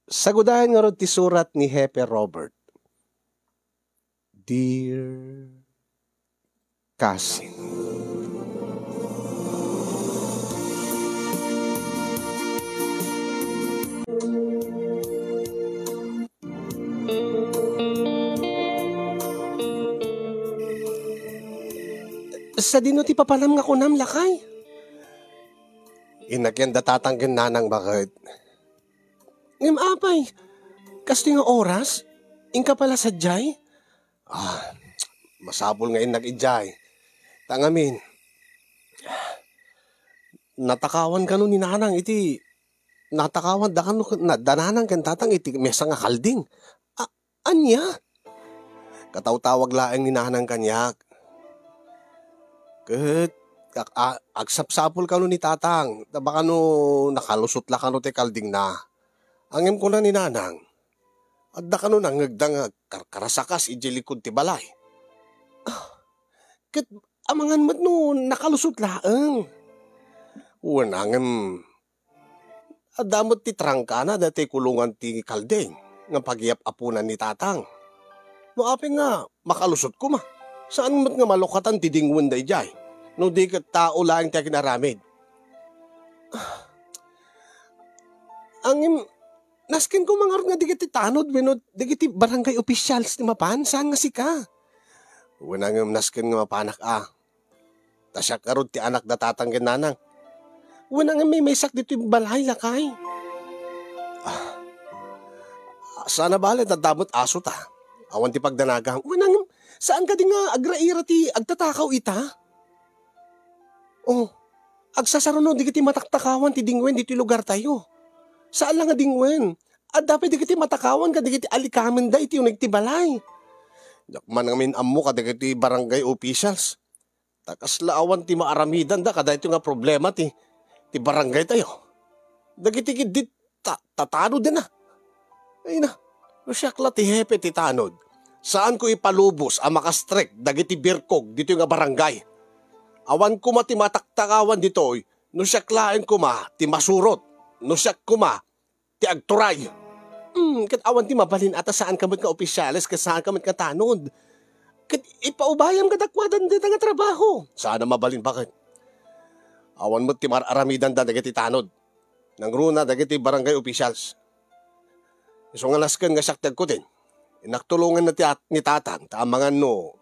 Sagudahan nga ron ti surat ni Hepe Robert. Dear Cousin. Sa dino ti papalam nga kunam lakay. Inagyan datatanggan nanang bakit. Ngim apay, kasto nga oras, inka pala sa jay. Masabol nga inag-ijay. Tangamin, natakawan ka nun ni nanang iti, natakawan da kanu na dananang kan tatang iti mesa nga kalding. Anya? Kataw-tawag laeng ni nanang kanyak. Ket agsapsapol ka nun ni tatang, baka no nakalusot la ka no te kalding na. Angem ko na ni nanang, adda ka no nangagdang karasakas ijilikod ti balay. Ket amangan mat no nakalusot laeng. Wanangem, adamot ti trangkana dati kulungan ti kalding, nga pagiap apunan ni tatang. No apeng nga, makalusot ko ma. Saan mat nga malukatan ti dingwen da ijay? No di ka tao lang ti kinaramid. Angim, naskin ko mangarot nga digiti tanod, wenod digiti barangay officials ti mapan, saan nga sika? Wanangem naskin nga mapanak Tasyak karod ti anak da tatanggen nanang. Wanangem may sak dito yung balay lakay. Sana bale dadamot aso ta. Awan ti pagdanagang. Wanangem, saan ka di nga agraira ti agtatakaw ita? Agsasaro di kiti mataktakawan ti dingwen dito lugar tayo. Saan lang nga dingwen? At dapat di kiti matakawan ka di kiti alikamen da iti yung nagtibalay. Dakman ngamin ammo ka di kiti barangay officials. Takas laawan ti maaramidan da kada ito nga problema ti barangay tayo. Dagiti kiti tatano din na. Ay na, syakla ti hepe ti tanod. Saan ko ipalubos ang makastrek dagiti birkog dito nga barangay? Awan ko ma ti mataktakawan ditoy, no syaklain ko ma ti masurot, no syak ko ma ti agturay. Kat awan ti mabalin ata saan kamot nga opisyales, kat saan kamot nga tanod. Kat ipaubayam ka dakwadan dito nga trabaho. Saan na mabalin bakit? Awan mo ti mararamidan da dagiti tanod. Nang runa dagiti barangay officials. Iso nga lasken nga syaktag ko din. Inaktulungan na ni tatang, amangan no,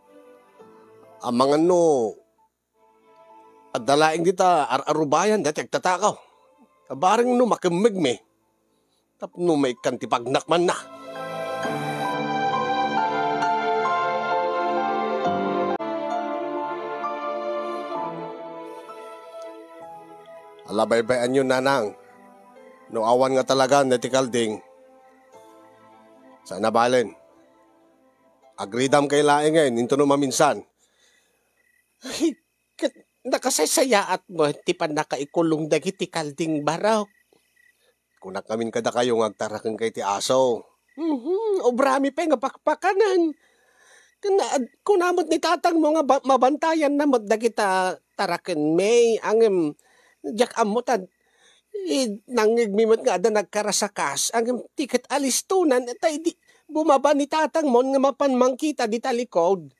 at dalaing dita arubayan dati agtatakaw. Kabaring no makimig me, tapno may kantipagnak man na. Alabaybayan yun nanang, no awan nga talaga nati kalding. Sana balen. Agridam kay laing ngayon, into no maminsan. Ay, nakasaysayaat mo, ti pa nakaikulong dagiti kalding baraw. Kunak namin kada kayo ngagtarakan kay ti aso. Obrami pa nga pakpakanan. Kunamot ni tatang mo nga mabantayan na mo dagita tarakan may angem jak amutan. Nangigmimot nga ada nagkarasakas angem tiket alistunan tay di bumaba ni tatang mo nga mapanmangkita di talikod.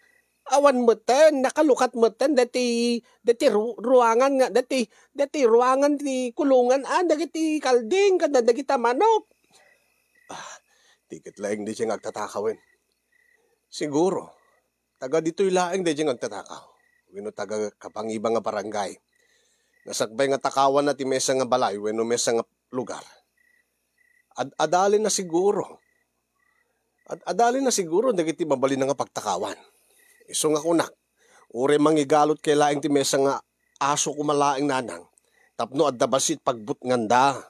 Awan mo ten, nakalukat mo ten, dati ruangan nga, dati ruangan ti kulungan, dagiti kalding, kada dagita manok. Tikit laing di siya ngagtatakawin. Siguro, taga dito'y laing di siya ngagtatakaw. Wino taga kapangibang nga barangay. Nasakbay nga takawan na ti mesa nga balay, wino mesa nga lugar. Adalin na siguro. Adalin na siguro, dagiti babali na nga pagtakawan. Iso nga kunak, ure mangigalot kay laing ti mesa nga aso kumalaing nanang, tapno at dabasit pagbut nganda.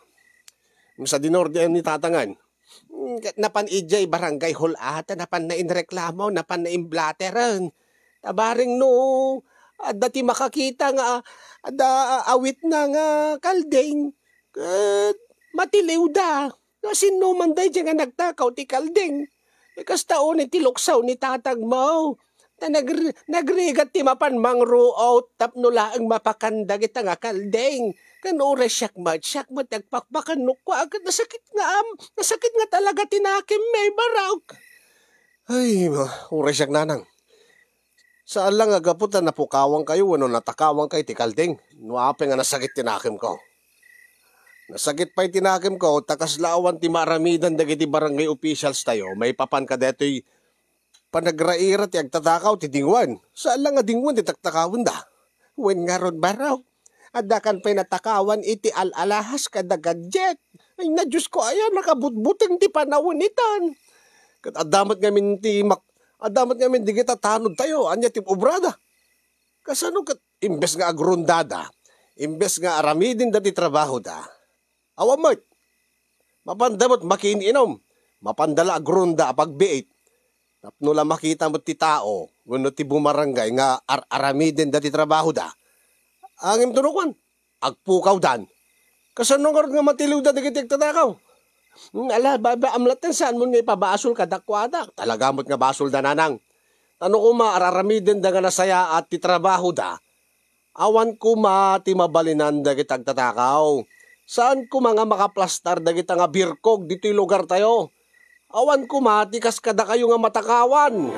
Sa dinorde ni tatangan, napan ijay barangay hall ata, napan na inreklamo, napan na imblateran. Tabaring no, dati makakita nga, awit na nga kalding, matiliw da. Kasi no man day nga nagtakaw ti kalding. Ikas taon ti luksaw ni tatag mo. Nagrigat ti mapan mangruot tapno laang mapakandag ita nga kaldeng. Kanore siyak mat nagpakpakan no ko agad nasakit nga talaga tinakim may baraw. Ay, ure siyak nanang. Saan lang agaputan na pukawang kayo, ano natakawang kay tikalding. Nuape nga nasakit tinakim ko. Nasakit pa'y tinakim ko, takas laawan ti maramidan dagiti barangay officials tayo, may papan ka deto'y panagraira ti agtatakaw ti dingwan. Saan lang nga dingwan ti taktakawin da? Wen nga ron baraw. Adakan pa'y natakawan iti alalahas kadagadjet. Ay na Diyos ko ayan, nakabutbuteng ti panawin itan. Adamat ngamin di kita tanod tayo, anya ti obrada. Kasano kat, imbes nga agrundada, imbes nga aramidin dati trabaho da, awamot, mapandamot makininom, mapandala agrunda pagbiit, napnula makita mo ti tao, guno ti bumarangay nga aramidin dati trabaho da, angim tunukan, agpukaw dan, kasano nga matiliw da di kita tatakaw. Ala, amlatan saan mo nga ipabasol ka dakwada. Talagamot nga basol da nanang. Ano ko maararamidin da nga nasaya at titrabaho da. Awan ko ti mabalinan da kitag tatakaw. Saan ko mga makaplastar da kita nga birkog dito'y lugar tayo. Awan ko tikas kada kayo nga matakawan.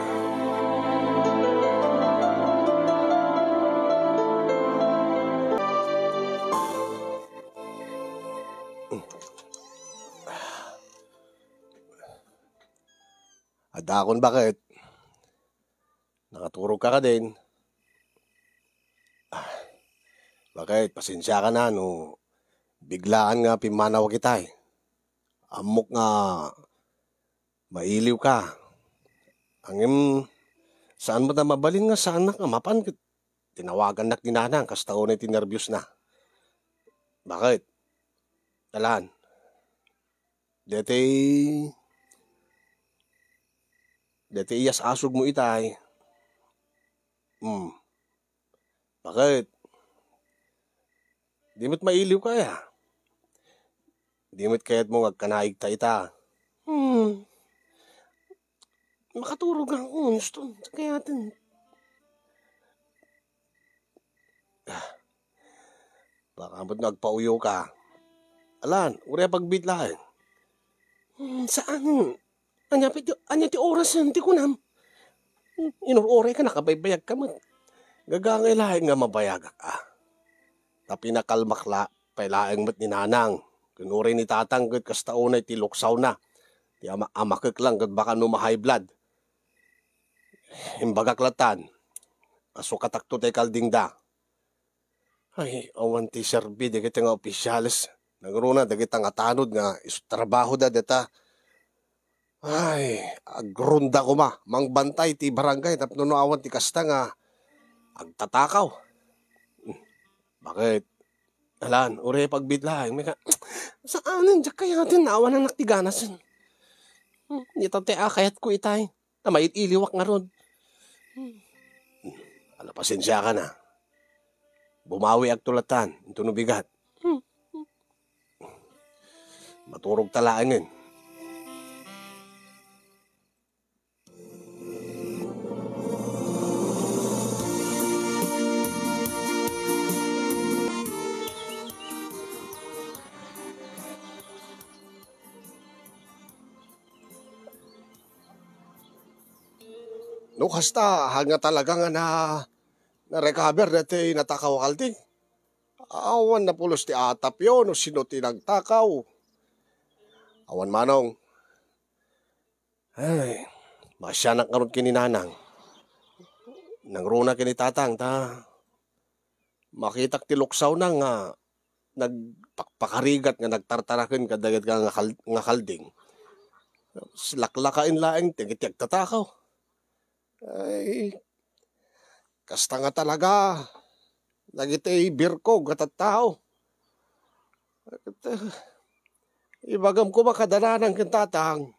Adakon bakit? Nakaturog ka din. Bakit? Pasensya ka na no. Biglaan nga pimanaw kita eh. Amok nga mailiw ka. Angim, saan mo na mabalin nga saan na ka mapan? Tinawagan na kinanang kas taon ay tinervyos na. Bakit? Talaan. Dati iyas asog mo itay. Bakit? Di mo't mailiw kaya. Di mo't kaya't mo agkanaig ta ita. Makaturog ang gusto. Kaya natin. Baka mo't nagpauyo ka. Alan, uri pagbitlahin. Saan? Anya ti oras ti kunam. Inurore ka nakabaybayag ka man. Gagangay laing nga mabayagak Tapi nakalmakla pailaing mat ni nanang. Kunuri ni tatang kat kastaunay ti luksaw na. Ti amakik lang kat baka high blood. Imbagaklatan. Aso katakto tay kalding da. Ay, awan ti serbi di kita nga opisyalis. Nagruna di kita nga tanod nga trabaho da deta. Ay, agrunda ko mangbantay ti barangay tapno awan ti kasta nga agtatakaw. Bakit? Alan, ure pagbitlahin. Saan nandiyak kaya natin awan ang naktiganasan? Dito te akayat ko itay. Tamait iliwak nga ron. Ala, pasensya ka na. Bumawi ag tulatan. Ito no bigat. Maturog talaangin. No, kasta, hanga talaga nga na-recover dati natakaw kalding. Awan na pulos ti atap yun, no sino ti nagtakaw. Awan manong. Ay, masyanak karot kininanang. Nangruna kini tatang, makitak ti luksaw na nga, nagpakarigat nga nagtartarakin kadagat nga kalding. Laklakain laing, tingitiag tatakaw. Ay, kasta nga talaga. Nagitay birkog at tao. Ibagam ko makadalanan ng tatang.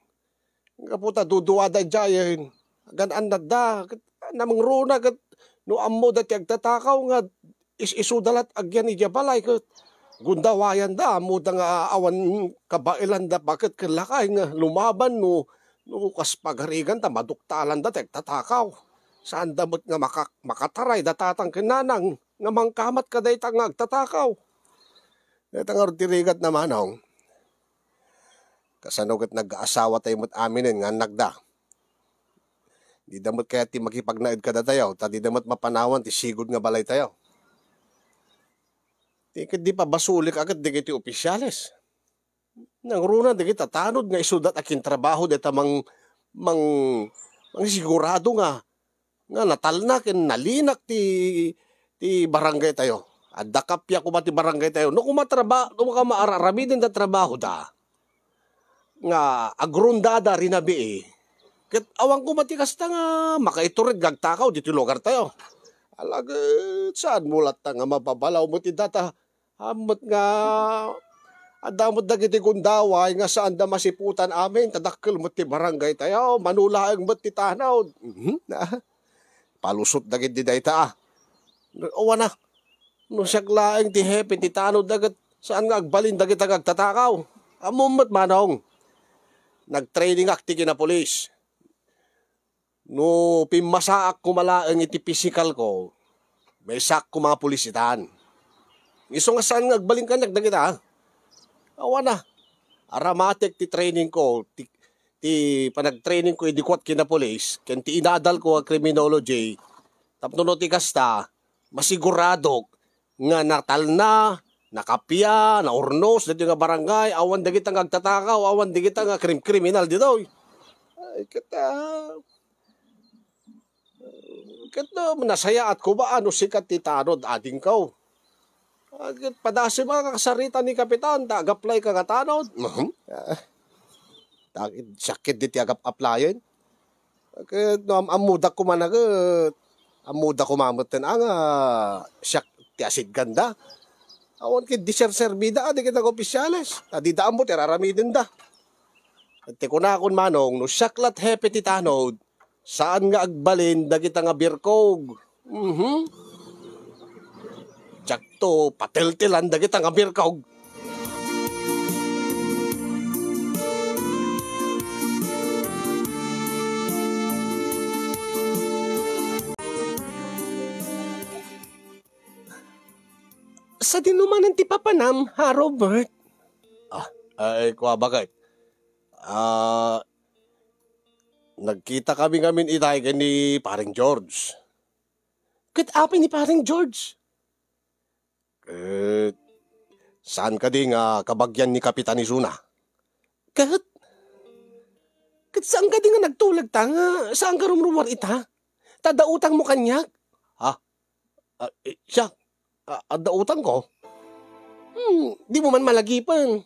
Kaputa duduwada jayin. Ganaan na da. Namang runa kat no ammo dati agtatakaw nga isudalat agyan ija balay kat gundawayan da. Muda nga awan kabailan da. Bakit kalakay nga lumaban no kas pagarigan ta maduktalan da tatakaw. Saan damot nga makataray da tatang kinanang nga mangkamat kaday tang agtatakaw. Ito nga tirigat naman ang. Kasanugat nag-aasawa tayo mo't aminin nga nagda. Di damot kaya ti makipagnaid ka da tayo, ta di damot mapanawan ti sigod nga balay tayo. Di pa basulik agad di kiti opisyales. Nang runa di kita tanod nga isudat akin trabaho deta mang sigurado nga natalnak nalinak ti barangay tayo. Adda kapya ko ba ti barangay tayo. No ka maararami din da trabaho da. Nga agrundada rinabi eh. Ket awang ko matikasta nga makaiturid gagtakaw dito lugar tayo. Alagad saan mulat nga mababalaw mo ti data. Amot nga adamot dagiti kundaway nga saan da masiputan amin tadakkel mo ti barangay tayo manulaeng mo ti tanaw. Palusot dagiti dayta ah. Owa na. No siaglaeng ti hepe ti tanaw dagat saan nga agbalin dagiti agtatakaw. Amumot manong. Nag-training akti kina polis. No pimasaak ko malaang iti physical ko, may sak ko mga pulisitan. Iso nga saan nagbaling ka nagdagita. Awa na. Aramatic ti training ko, ti panag-training ko idikwat kina polis, ken ti inadal ko ang criminology, tapno no ti kasta, masigurado nga natal na, nakapya, naurnos, dito nga barangay, awan dagit ang agtatakaw, awan dagit ang kriminal dito. Ay, Kata nasaya at ko ba ano sikat ti tanod ading kaw. Padasi mga kakasarita ni Kapitan, tagaplay ka katanod. Sakit di ti agap-applyin. Amudak ko man agad. Amudak ko mamutin ang siyak ti asid ganda. Awan kit di serbida, di kita opisyales. Adi daan mo, tiraramidin da. At ti kunakon manong, no siyaklat hepe ti tanod, saan nga agbalin dagita nga birkog? Tiyakto, patiltilan dagita nga birkog. Sa dinumanan ti papanam, ha Robert? Ay, kwa bakit? Nagkita kami ngamin itay ni paring George. Kat apay ni paring George? Saan ka di nga kabagyan ni Kapitan Izuna? Kat saan ka di nga nagtulag ta nga? Saan ka rumruwar ita? Tadautang mo kanyak? Siya, adautang ko? Di mo man malagipan.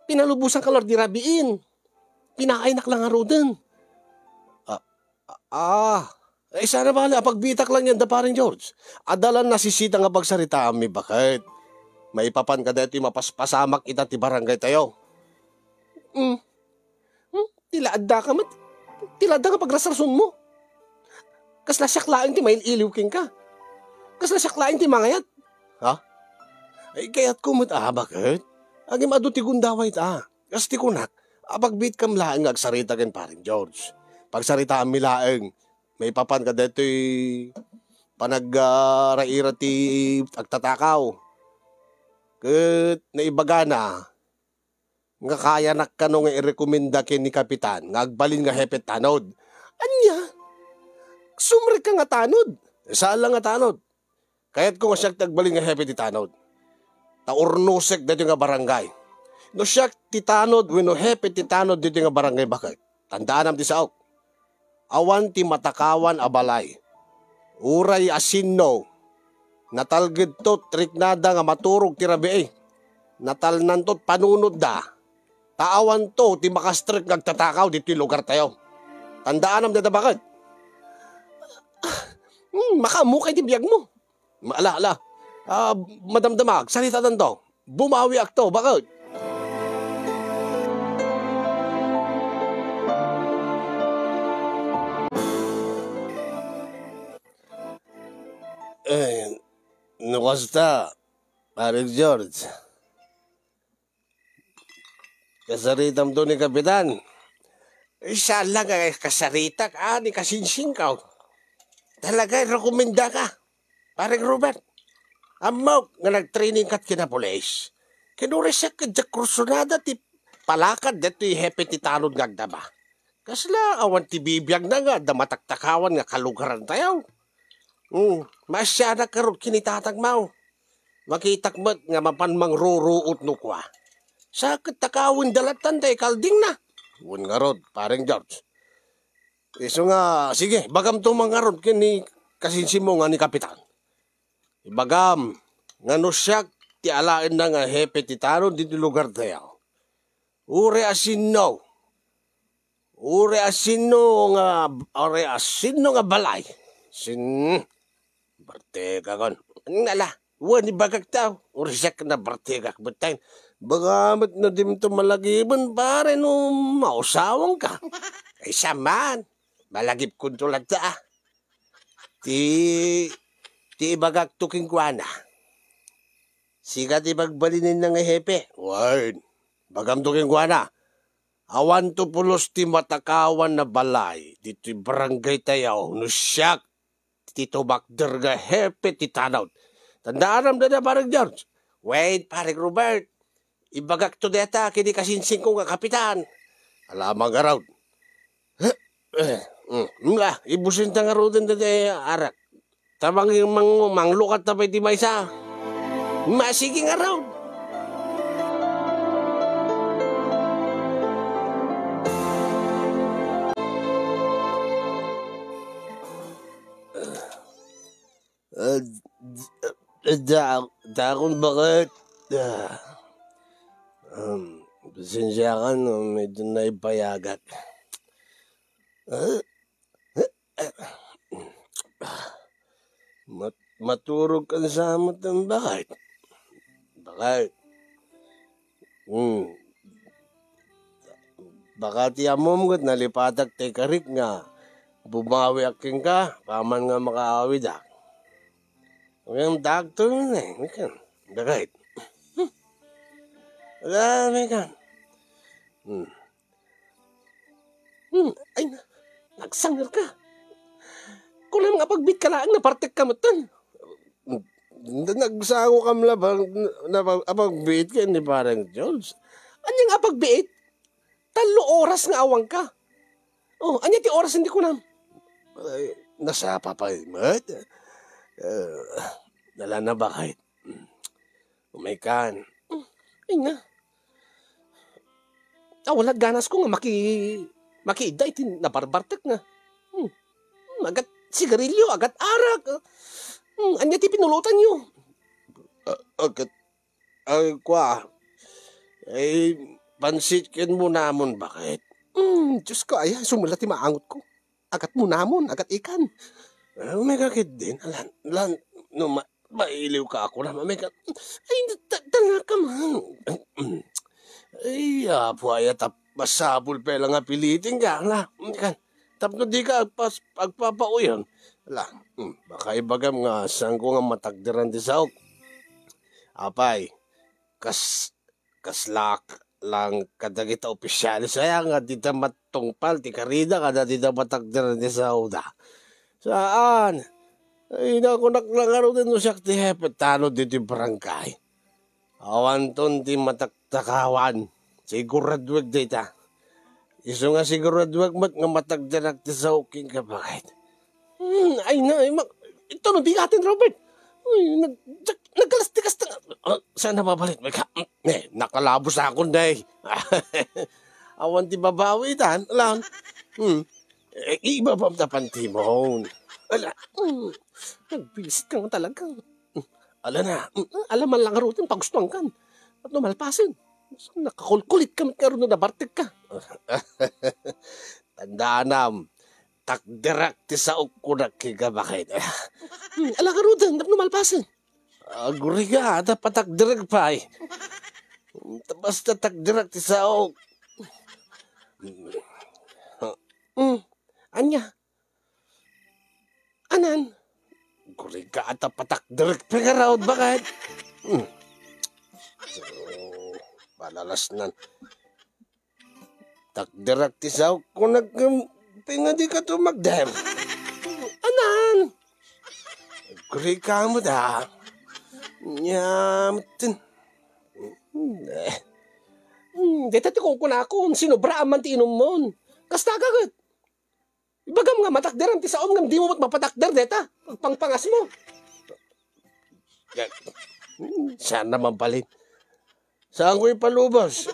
Pinalubusan ka Lord di rabiin. Pinakainak lang nga roden. Sana bala, pagbitak lang yan da paring George. Adalan nasisita nga pagsarita ami bakit? Maipapan ka dito mapaspasamak ita ti barangay tayo. Tilaadda ka mat. Tilaadda ka pagrasarson mo. Kasla siyaklain ti mail-iliw king ka. Kasla siyaklain ti mangayat. Ay kaya't kumot bakit? Agim ado ti gundaway ta. Kas ti kunak. Pagbit kam laeng agsarita ken paring George. Pagsarita mi laeng may papan ka detoy panag-raira ti agtatakaw. Ket naibaga na nga kaya nakano nga irekomenda ken ni Kapitan nga agbalin nga hepet tanod. Anya? Sumre ka nga tanod. Saan lang nga tanod? Kaya't ko nga siya tagbalin nga hepet ti tanod. Taurnusek dito nga barangay. No siya titanod, wino hepe titanod dito nga barangay bakit? Tandaan am ti saok. Awan ti matakawan abalay. Uray asinno. Natalgid to triknada nga maturog ti rabi. Natalnan to panunod da. Taawan to ti makastrik ngagtatakaw dito lugar tayo. Tandaan am dito bakit? Makamukay ti biyag mo. Ala. Madamdamag, salita tanto. Bumawi akto, bakit? Nakasta, paring George. Kasaritam to ni Kapitan. Siya lang kasarita ka, ni kasinsing ka. Talaga, rekomenda ka. Paring Robert. Amaw nga nag-training kat kinapulis. Kinuresya ka dya kursunada ti palakad dito hepe ti tanod nga agdaba. Kasla awan ti bibiyag na nga damatakakawan nga kalugaran tayo. Masya na karot kinitatagmaw. Makitakmat nga mapanmang ruruot no kwa. Sa katakawin dalatan tayo kalding na. Wan nga rod, parang George. Iso nga, sige, bagam to mga rod kini kasinsimo nga ni Kapitan. Ibagam, nga no siyak ti alain na nga hepe ti tanod dito lugar tayo. Ure asino nga balay. Bartega kon. Nala, wani bagag tao. Ure siyak na bartega kbutayin. Bagamat na dim to malagiban pare no mausawang ka. Ay saman, malagip kun tulad ta. Ti bagag tuking kwa na. Siga ti bagbalinin na nga hepe. Word. Bagam tuking kwa na. Awan to pulos ti matakawan na balay. Dito barangay tayo. Nusyak. Tito bakder nga hepe ti tanaw. Tandaan na parang George. Wait, parang Robert. Ibagak to deta kini kasinsing ko nga kapitan. Alamang araw. Ibusin ta nga roden dati arak. Tamang yung manglukat na pa iti maysa. Masiging araw. Dakon bakit? Pasensya ka no, medyo naipayagat. Maturog ka sa amot ng bakit? Bakit? Baka ti amom kat nalipatak te karik nga. Bumawi aking ka, paman nga makaawid ak. Ang doctor na eh, bakit? Wala, kan. Ay, nagsangar ka. Kulang nga pagbit ka lang, napartek ka matan. Nagsango ka mla ba, napagbit ka, hindi parang Jones. Anya nga pagbiit? 3 oras nga awang ka. Anya ti oras hindi ko na. Nasa papaymat. Dala na ba kahit? Umaykan. Ay na. Wala ganas ko nga makiiday, nabarbartek nga. Agat sigarilyo, agat arak. Anya ti pinulutan nyo. Agat, ay kwa. Ay, pansitkin mo namon bakit? Diyos ko, ay, sumulat ti maangot ko. Agat mo namon, agat ikan. May kakit din. Alan, no, mailiw ka ako na. May kakit. Ay, tala ka man. Ay, puaya masabol pa lang nga pilitin ka. Tapno di ka pagpapauyan. Baka ibagam nga saan ko nga matagdiran di saok. Apay, kaslak lang kadagita opisyalis. Saya nga dita matungpal, ti karida kada dita matagdiran di saok da. Saan? Ay, nakunak lang araw din no siya ti hepet tano dito yung barangay. Awan ton ti matakakawan. Siguradwag dita. Iso nga siguradwag mat nga matagdirak ti sa uking ka bakit? Ay na, ito no bigatin Robert. Ay, nagkalas-tikas na. Saan nababalit? Nakalabos ako na eh. Awan ti babawi tan. Alam. Iba pa ang tapanti mo. Ala. Nagbisit ka nga talaga. Ala na. Alam man lang arutin pagustuhan kan. At numalpasin. Nakakulkulit ka karon na nabartik ka. Tandaan takdirak ti sa ukunak kiga bakit. Ala ka rudan, numalpasin. Aguri ka, dapat takdirak pa eh. Basta takdirak ti sa ok. Anya? Anan? Aguri ka, dapat takdirak pa ka raw bakit. Palalas nan. Takdirak ti sa ok kung nagpingadi ka to magdem. Anan? Aguri ka mo da. Nyamtin. Deta ti kung kunakon, sinubra aman ti inom mon. Kasta kagat. Ibagam nga matakderan ti saom ngam di mo mapatakder deta. Pagpangpangas mo. Sana mabalin. Saan ko ipalubos?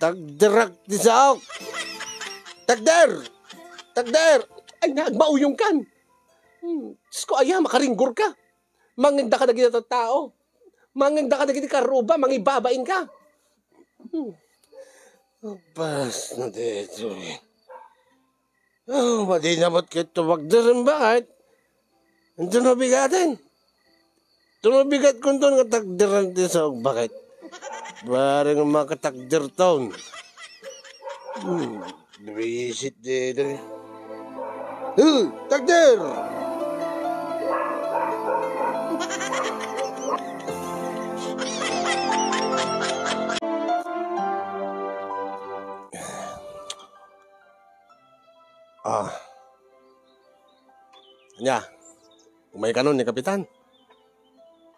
Tagderak ti saok. Tagder! Tagder! Ay, nagmauyong kan. Diyos ko, aya, makaringgor ka. Mangagda ka na gina tao. Mangagda ka na gina karuba, mangibabain ka. Pas na dito eh. Oh, madi namot kito wagdarin bakit? Ito na bigatin. Ito na bigat kung ito nga tagderan din sa bakit? Barang makatakder taon. Bisit dito eh. Takder! Anya, umay ka nun ni Kapitan.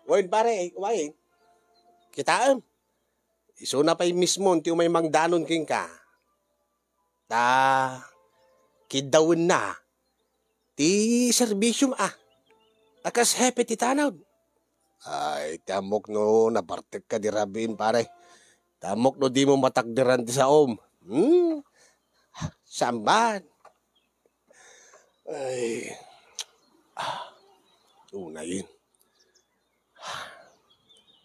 Uwain pare, uwain. Kitaan. Iso na pa'y mismo, ti umay mangdanon king ka. Kidawin na. Ti serbisyum Akas hepe ti tanaw. Ay, tamok no, nabartek ka di rabin pare. Tamok no di mo matakdiran ti saom. Samban. Ay. Una yun.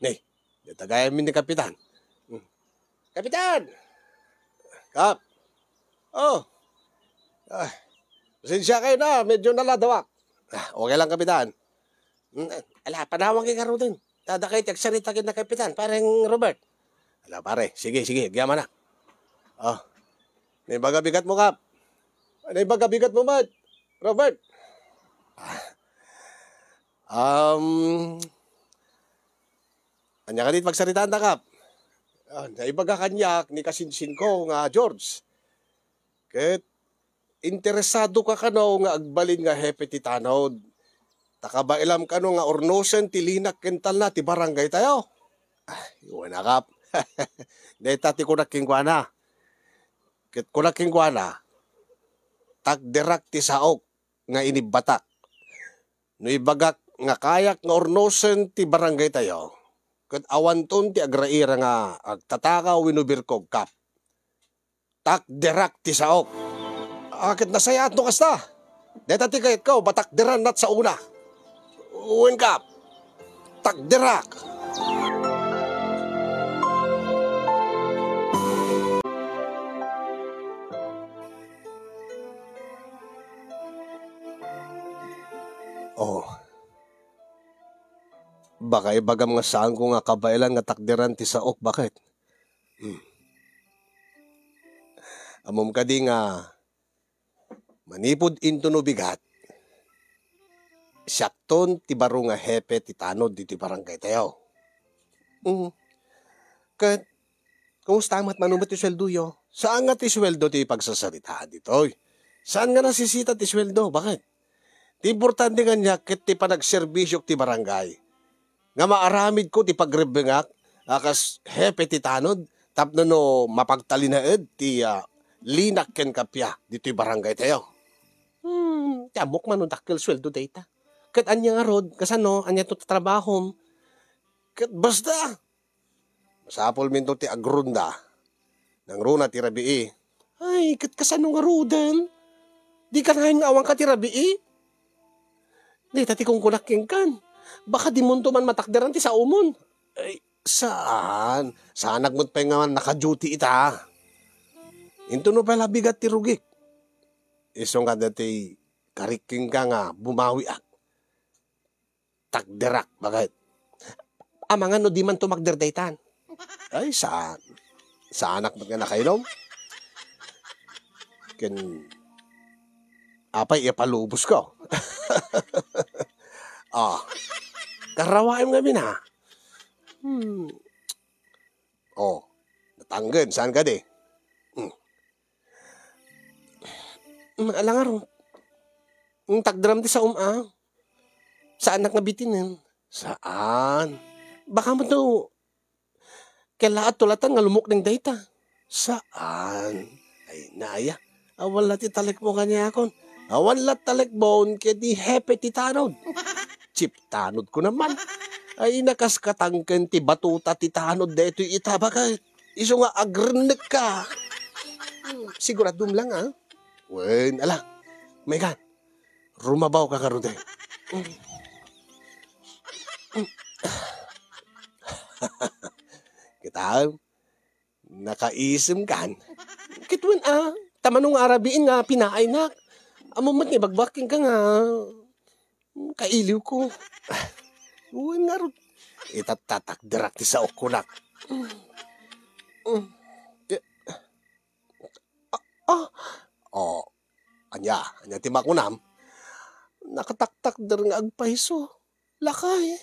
Nay, natagayan min ni Kapitan. Kapitan! Kap! Oh! Pasensya kayo na, medyo naladawak. Okay lang, Kapitan. Ala, panawang kay karo din. Tada kayo, tagsarita kayo na Kapitan, parang Robert. Ala, pare, sige, gyaman na. Oh, naibaga bigat mo, Kap. Naibaga bigat mo, Mad. Robert. Anya ka dit magsaritaan na, Kap. Naibaga kanyak ni kasinsin ko nga George. Ket interesado ka kano nga agbalin nga hepe ti tanod. Takabailam kano nga ornosen ti linak kental na ti barangay tayo. Iwan na, Kap. Deta ti kunaking kuana. Ket kunaking kuana. Tagderak ti saok nga inibatak. No ibagak nga kayak nga ornosen ti barangay tayo. Ket awanton ti agraira nga agtatakaw winubirkog, Kap. Takderak ti saok. Akit nasayat no kasta. Deta ti kayat ko, batakderan nat sa una. Uwin, Kap. Takderak. Oh. Baka ibagam nga saan ko nga kabailan nga takderan ti saok, bakit? Amom ka di nga manipod into no bigat. Syakton ti baro nga hepe ti tanod dito barangay tayo. Kat, kumusta amat manumot ti sweldo yo? Saan nga ti sweldo ti pagsasaritaan dito? Saan nga nasisita ti sweldo? Bakit? Ti importante nga niya ket ti panagserbisyok ti barangay. Nga maaramid ko ti pagrebengak akas hepe ti tanod tapno no mapagtalinaed ti linak ken kapya dito barangay tayo. Tiamok man takkel sweldo data. Ket anya nga rod kasano anya to trabahom. Ket basta. Masapol min to ti agrunda. Nang runa ti rabii. Ay, ket kasano nga rodan? Di ka nga awang ka ti rabii? Di tati kong kunaking kan. Baka di mo man matakderan ti sa umon. Ay, saan? Saan nagmut pa nga naka-duty ita? Into no pala bigat ti rugik. Isong ka dati kariking ka nga bumawi ak. Takderak, bakit? Amangan no di man to magderdaytan. Ay, saan? Sa anak mo nga nakainom? Ken apay ipalubos ko. Karawaim nga na. Natanggan, saan ka di? Alangar, tagdram ti sa Sa anak nga bitinin. Saan? Baka mo to, kailaat tulatan nga lumok ng data. Saan? Ay, naya. Awan lat italik mo kanya akon. Awan lat talik mo, kaya di hepe ti tanod. Chip tanod ko naman. Ay, nakas katangken ti batuta ti tanod da ito itabagay. Iso nga agrenek ka. Siguradum lang, ha? Wen, ala. Megan, rumabaw ka karude. Kita, nakaisim kan. Kitwen, tamanong arabiin nga pinaay na. Amumat nga bagbaking ka nga. Kailiw ko. Uwan nga ron. Itatatakdirak ti sa okunak. Anya ti makunam. Nakataktak der nga agpaiso. Lakay.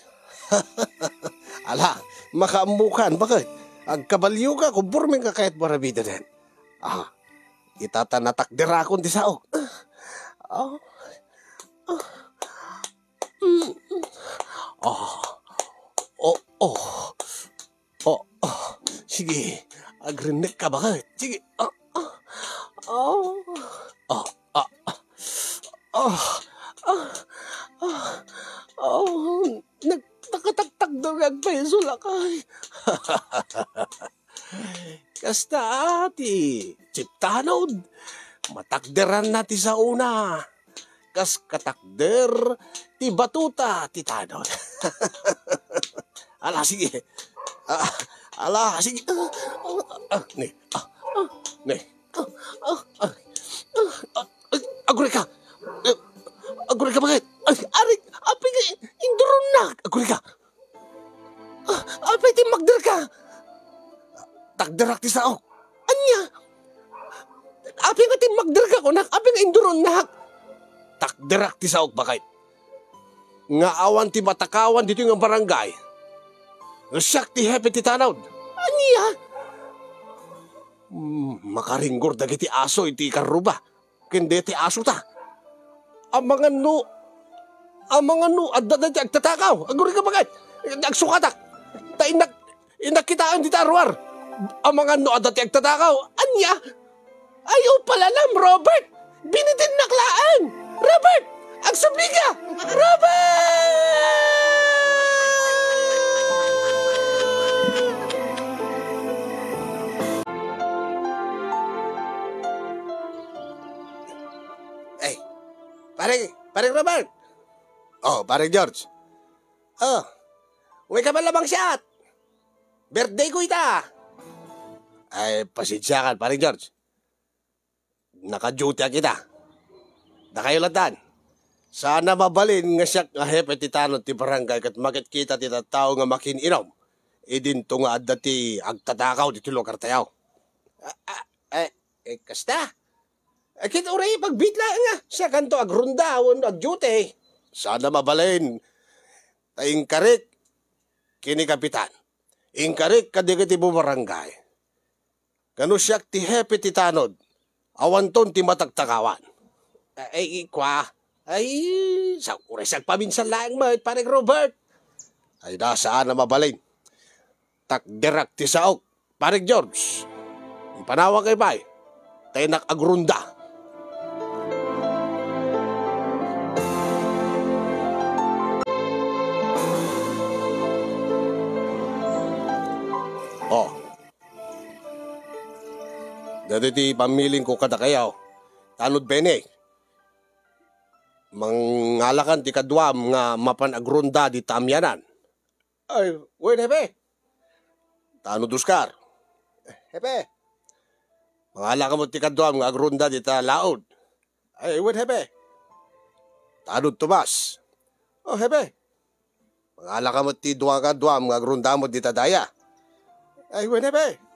Ala, makaambukan. Bakit? Agkabalyo ka, kumburming ka kahit barabida din. Itatanatakdirakon ti sao. Sige, agrinek ka bakit? Sige. Nagtakataktak daw agpeso lakay. Kasta ati, chiptanod. Matakderan nati sa una. Kas katakder, ti batuta, ti tanod. Ala, sige. Sige. Aguri ka. Aguri ka bakit? Arik, api ka, induron na. Aguri ka. Api ti magder ka. Takderak ti sao. Anya. Api nga ti magder ka kunak. Api nga induron na. Takderak ti sao bakit? Nga awan ti matakawan dito yung barangay. Siyak ti hepe ti tanawd. Anya? Makaringgor dagiti aso iti karuba. Kende ti aso ta. Amang ano, adda ti agtatakaw. Aguri ka bakit? Agsukatak. Ta inakitaan ti tarwar. Amang ano, adda ti agtatakaw. Anya? Ayaw pala lang, Robert. Binitin naklaan. Robert! Agsubliga! Robert! Parang Robert. Parang George. Uwi ka ba lamang siyat? Birthday ko ita. Ay, pasensyakan, parang George. Naka-duty kita. Nakayulatan. Sana mabalin nga siya nga hepe ti tanod ti barangay kat makit kita ti tao nga makininom. Idin to nga adda ti agtatakaw ti lugar tayaw. Kasta? Kita uray pagbitla nga. Siya kanto agrundawon ag-duty. Sana mabalin. Taing karik kini kapitan. Ingkarik kadigiti mo barangay. Kano siya ti hepe ti tanod. Awanton ti matagtakawan. Sa uray siyang paminsan lang mo, parang Robert. Ay, nasaan na mabalin. Takdirak ti saok, parang George. Ipanawa kay bay, tayo nakagrunda. Dati ti pamiling ko kada kayaw. Tanod bene. Mangalakan ti kadwam nga mapanagrunda di tamyanan. Ay, wait, hepe. Tanod Oscar. Hepe. Mangalakan mo ti kadwam nga agrunda di ta laod. Ay, wait, hepe. Tanod Tomas. Hepe. Mangalakan mo ti duwa kadwam nga agrunda mo di ta daya. Ay, wait, hepe.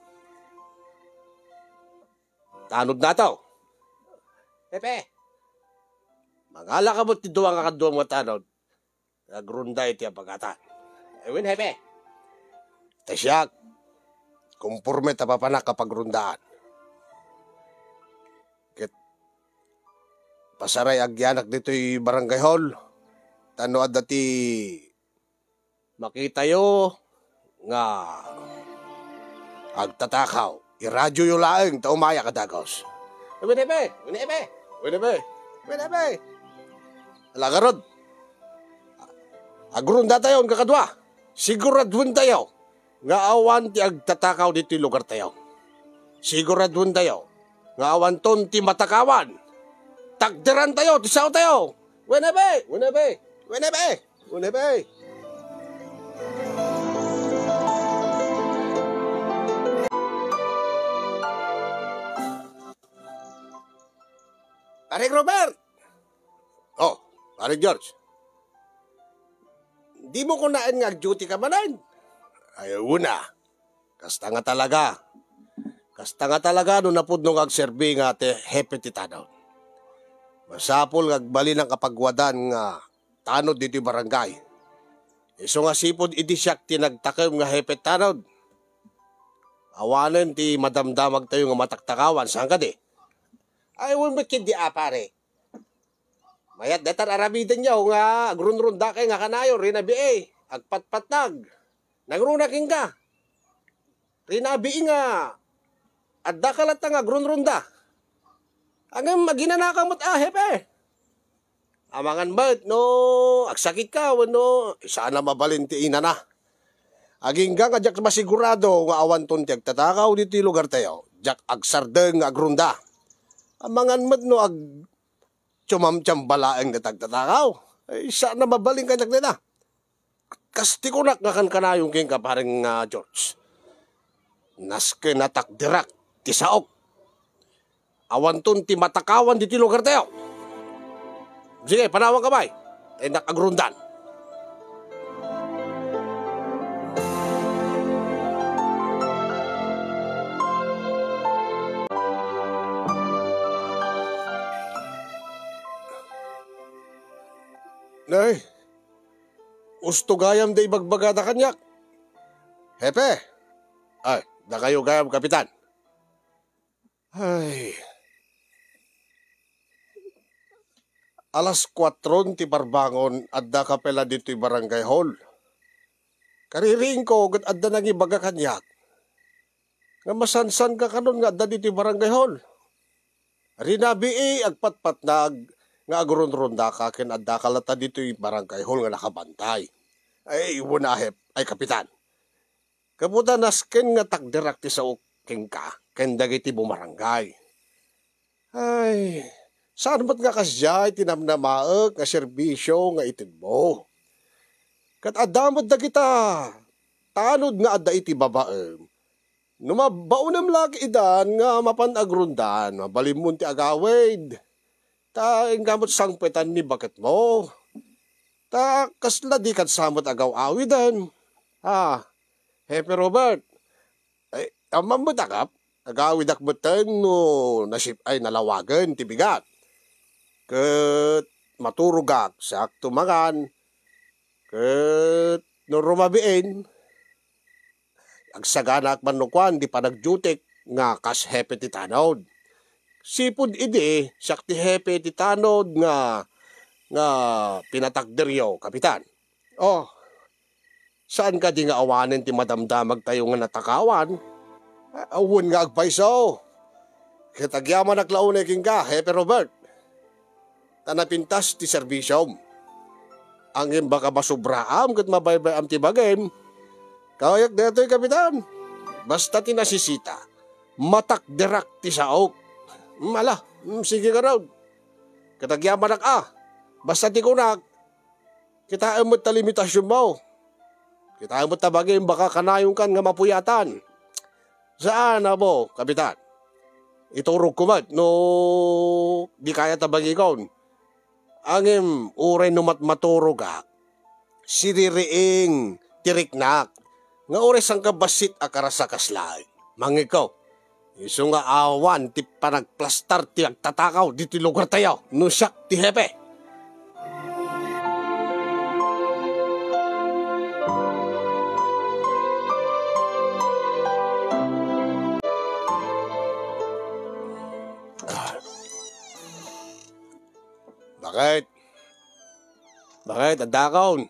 Tanod na taw. Pepe. Mangala ka mo ti duwa nga kaduwa mga tanod. Nagrunday ti apagatan. Ewin, hepe. Tasyak. Kumpurme tapapanak kapag rundaan. Kit. Pasaray agyanak dito'y barangay hall. Tano at dati makita yo nga agtatakaw. Iradyo yo laeng ta umaya kadagos. Winebe. Alagarod. Agrunda tayo ang kakadwa. Siguradun tayo. Nga awan ti agtatakaw dito lugar tayo. Siguradun tayo. Nga awan ton ti matakawan. Takderan tayo, tisaw tayo. Winebe. Paring Robert! Oh, paring George. Di mo kunain nga duty ka manan. Ayaw na. Kasta nga talaga no napudno nga agserbi nga te hepe ti tanaw. Masapol nga agbali ng kapagwadan nga tanod dito barangay. Iso nga sipod idisyak ti nagtakem nga hepe tanaw. Awanen ti madamdamag tayo nga mataktakawan. Saan ka di? Ay, wala kindi pare. Mayat datar arabidan niya nga agrunrunda kay nga kanayo rinabi agpatpatag. Nagrunaking ka. Rinabi nga adda kalat nga agrunrunda. Ang maginanakang mat hepe. Amangan bat no agsakit ka no sana mabalinti ina na. Aging nga jak masigurado nga awan ton ti agtatakaw dito lugar tayo. Jak agsardeng agrunda. Amangan mat no ag chumamcham balaeng natagtatakaw. Ay, sana mabaling ka na. Kasti ko nga kan kanayong king kaparing George. Naske natakdirak ti saok. Awan ton ti matakawan di ti lugar tayo. Sige, panawang kamay. Ay nakagrundan. Nay, usto gayam da ibagbagada kanyak. Hepe, ay, da kayo gayam kapitan. Ay, alas 4 ti barbangon adda kapela dito barangay hall. Kariring ko gat adda nang ibaga kanyak. Nga masansan ka kanon nga adda dito barangay hall. Rinabi agpatpatnag nga agron-ronda ka ken adda kalata dito barangay hall nga nakabantay. Ay wunahep ay kapitan. Kamuta nasken nga takderak ti saok ken ka ken dagiti bumarangay. Ay saan ba't nga kasyay tinamnamaek nga serbisyo nga itid mo? Kat adamod da kita tanod nga adda iti babaem. Numabaunam lagi idan nga mapanagrundan mabalimon ti agawid. Ta ingamot sangpetan ni bakit mo. Ta kasla di kat samot agaw awidan. Hepe Robert. Ay amam mo takap. Agawid akbeten no nasip ay nalawagan ti bigat. Ket maturugak sa tumangan. Ket no rumabiin. Agsaganak manukwan di panagjutik nga kas hepe ti tanod. Sipod ide, sakti hepe ti tanod nga pinatakderyo, kapitan. Oh, saan ka di nga awanin ti madamdamag tayo nga natakawan? Awon nga agpaiso. Kitagyaman aklaunay king ka, hepe Robert. Tanapintas ti serbisyom. Angin baka masubraam kat mabaybayam ti bagem. Kayak deto'y kapitan. Basta tinasisita, matakderak ti saok. Mala, sige ka raw. Katagyaman basta ti kunak, kita emot ta limitasyon mo. Kita emot ta bagay baka kanayong kan nga mapuyatan. Saan abo, kapitan? Iturog kumat no di kaya ta bagay kon. Angem uray numat maturog siririing tiriknak. Nga uray sang kabasit akarasakaslay. Mangikaw. Iso nga awan ti panagplastar ti agtatakaw dito lugar tayo. Nusak ti hepe. Bakit? Bakit? Adakaon?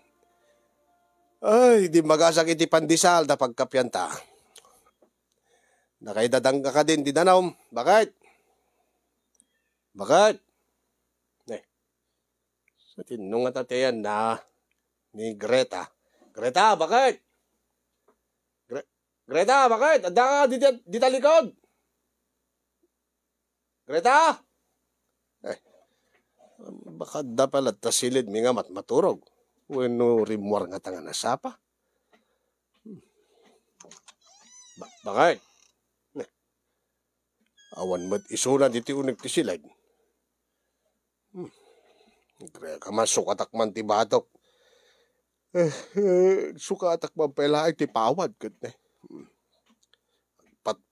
Ay, di magasak iti pandisal da pagkapyanta. Nakaidadang ka din, di danom. Bakit? Bakit? Sa tinunga tatayan na ni Greta. Greta, bakit? Greta, bakit? Anda ka di talikod. Greta? Baka da pala tasilid mi nga maturog. Weno rimwar nga tanga nasapa. Bakit? Awan mat isuna diti unig ti silid. Greta, masukatak man ti batok. Sukatak man pala ti pawad.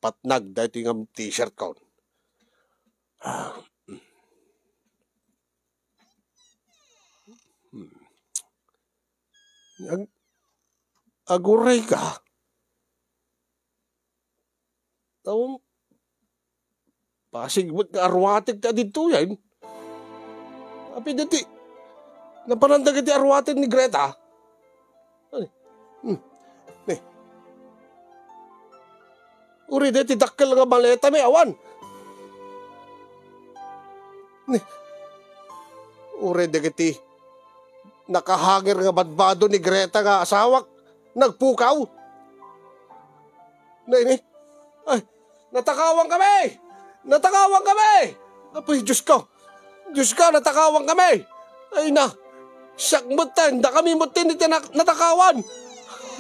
Patnag dati nga t-shirt ko. Aguray ka. Tawang pasigbot ka arwatig ka dito yan. Api dati, napanandag iti arwatig ni Greta. Uri dati dakkel nga maleta may awan. Uri dati nakahagir nga badbado ni Greta nga asawak. Nagpukaw. Ay, natakawang kami! Natakawang kami! Apay, Diyos ko! Diyos ka, natakawang kami! Ay na! Sakmutin! Da kami mutin iti natakawan!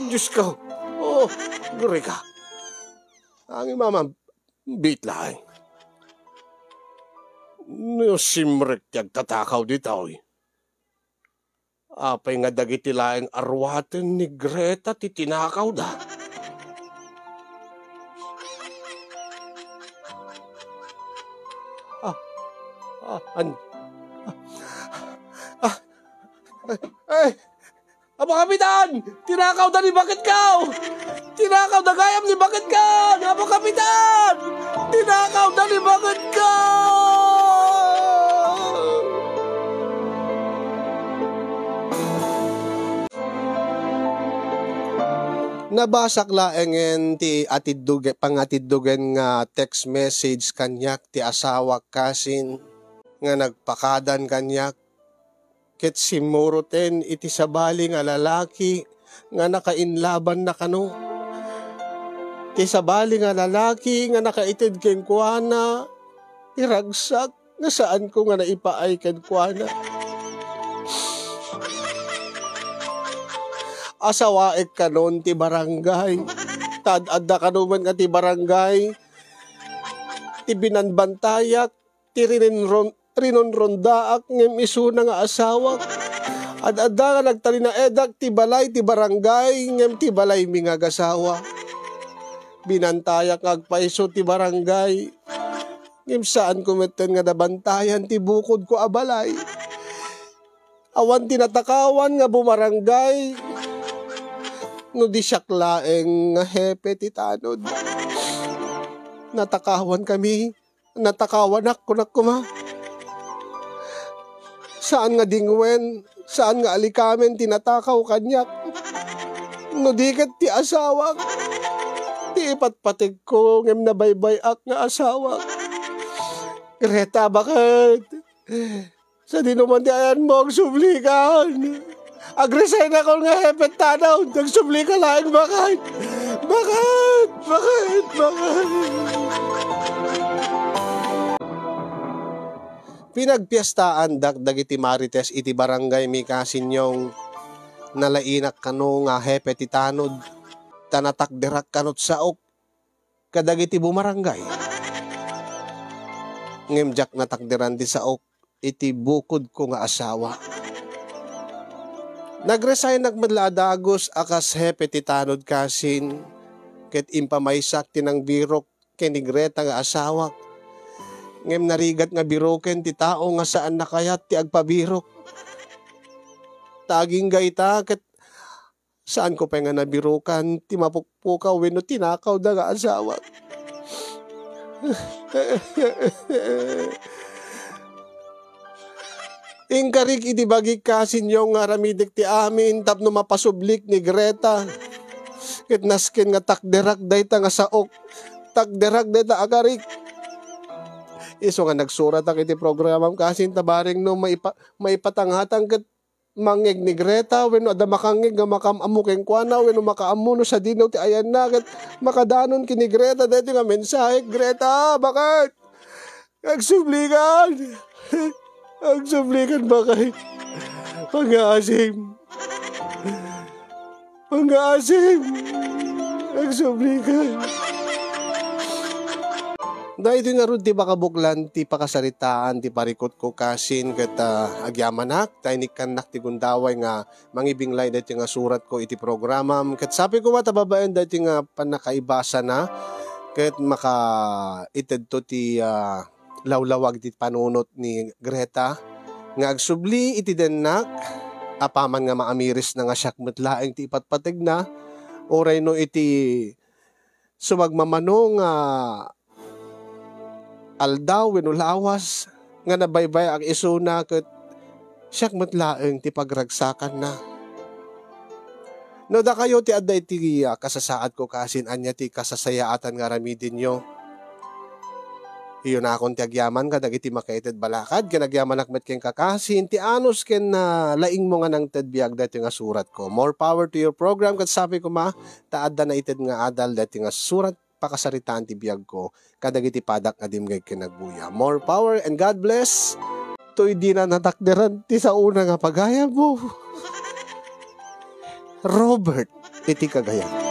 Diyos ko! Oh, guri ka. Ang mama, beat lang. No simrek tiyag tatakaw dito eh. Apay nga dagiti laeng arwaten ni Greta ti tinakaw da. Aba kapitan! Tinakaw da ni Bakit Kaw! Tinakaw da gayam ni Bakit Kaw! Aba kapitan! Tinakaw da ni Bakit Kaw! Nabasak laengen ti pangatiddugen nga text message kanyak ti asawa kasin nga nagpakadan kanyak ket simuroten iti sabali nga lalaki nga nakainlaban na kano. Ti sabali nga lalaki nga nakaitid ken kuana iragsak nga saan ko nga naipaay ken kuana. Asawaek kanon ti barangay. Tad-adda kanuman nga ti barangay. Ti binanbantayak, ti rinonrondaak ngem isuna nga asawak. Ad-adda nga nagtalina edak ti balay ti barangay ngem ti balay mi nga gasawa. Binantayak agpaiso ti barangay. Ngem saan kumeten nga nabantayan ti bukod ko abalay. Awan tinatakawan nga bumarangay. No di siyaklaeng nga hepe ti tanod. Natakawan kami. Natakawan ako na kuma. Saan nga dingwen? Saan nga alikamen tinatakaw kanyak? No di kat ti asawa. Ti ipatpatig ko ngem nabaybayak nga asawa. Greta, bakit? Sa dinuman di ayan mo ang sublikan. Agresign ako nga hepet tanaw. Nagsubli ka lang. Bakit? Bakit? Bakit? Bakit? Pinagpiestaan dagiti marites iti barangay mi kasinyong nalainak kano nga hepet itanod. Tanatakderak kanot saok. Kadagiti bumarangay. Ngemjak natakderan di saok. Iti bukod ko nga asawa. Nagresign nagmadladagos akas hepe ti tanod kasin ket impamaysak tinang birok ken ni Greta nga asawak. Ngem narigat nga biroken ti tao nga saan nakayat ti agpabirok. Taging gayta ket saan ko pa nga nabirokan ti mapukpukaw wenno tinakaw da nga asawak. Ingkarik iti bagi kasin yung nga ramidik ti amin tapno mapasublik ni Greta. Ket nasken nga takderak dayta nga saok. Takderak dayta agarik. Iso nga nagsurat ak iti programam kasin tabaring no maipatanghatang ket mangeg ni Greta wenno adda makangeg nga makamamu ken kuana wenno makaamu no sa dinaw ti ayan na ket makadanon kini Greta dayto nga mensahe. Greta, bakit? Agsublikan. Agsublikan bakit? Pang-aasim. Pang-aasim. Agsublikan. Dahil ito nga ron ti bakabuklan ti pakasaritaan ti parikot ko kasin ket agyamanak tainik kanak ti gundaway nga mangibinglay dati nga surat ko iti programam ket sabi ko matababaen dati nga panakaibasa na ket maka ited to ti lawlawag ti panunot ni Greta nga agsubli iti dennak apaman nga maamiris na nga siyakmet laeng ti ipatpateg na oray no iti sumagmamano nga aldaw wenno lawas nga nabaybay ang isuna ket siyakmet laeng ti pagragsakan na. No da kayo ti adda iti kasasaad ko kasin anya ti kasasayaatan nga ramidin nyo. Iyon akong ti agyaman kadag iti makaited balakad ken agyaman akmet ken kakasin ti anos ken laing mo nga nang tedbiag dati nga surat ko. More power to your program ket sabi ko taadda na ited nga adal dati nga surat pakasaritaan ti biag ko kadag iti padak nga dimgay ken nagbuya. More power and God bless. To'y di na natakderan ti sa una nga pagaya mo. Robert iti kagaya.